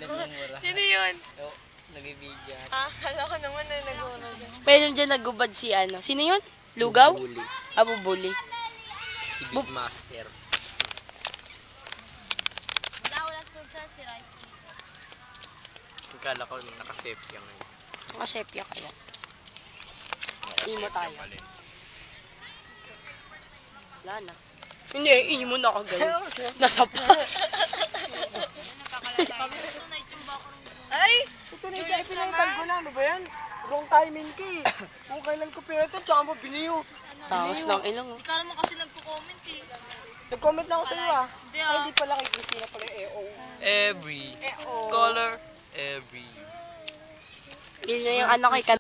nagmumura. Sino yun? Oh, nag-ibigyan. Kala ko naman na nag-uuna dyan. Meron dyan nagubad si ano. Sino yun? Lugaw? Bubuli. Bubuli. Si Big Master. Wala sa si Rice. Akala ko nakasepya ngayon. Nakasepya kaya. Imo tayo. Wala na. Hindi, imo na kagayon. Nasa pa. Ay! Ito na yung pinalitan ko na. Ano ba yan? Wrong timing ka eh. Kung kailan ko pinalitan, tsaka mo biniyo. Tawas ng ilong. Hindi ka naman kasi nagpo-comment eh. Nag-comment na ako sa'yo ah. Hindi Ay, di pala kay Christina pala. Every color, every Yun na yung ano kay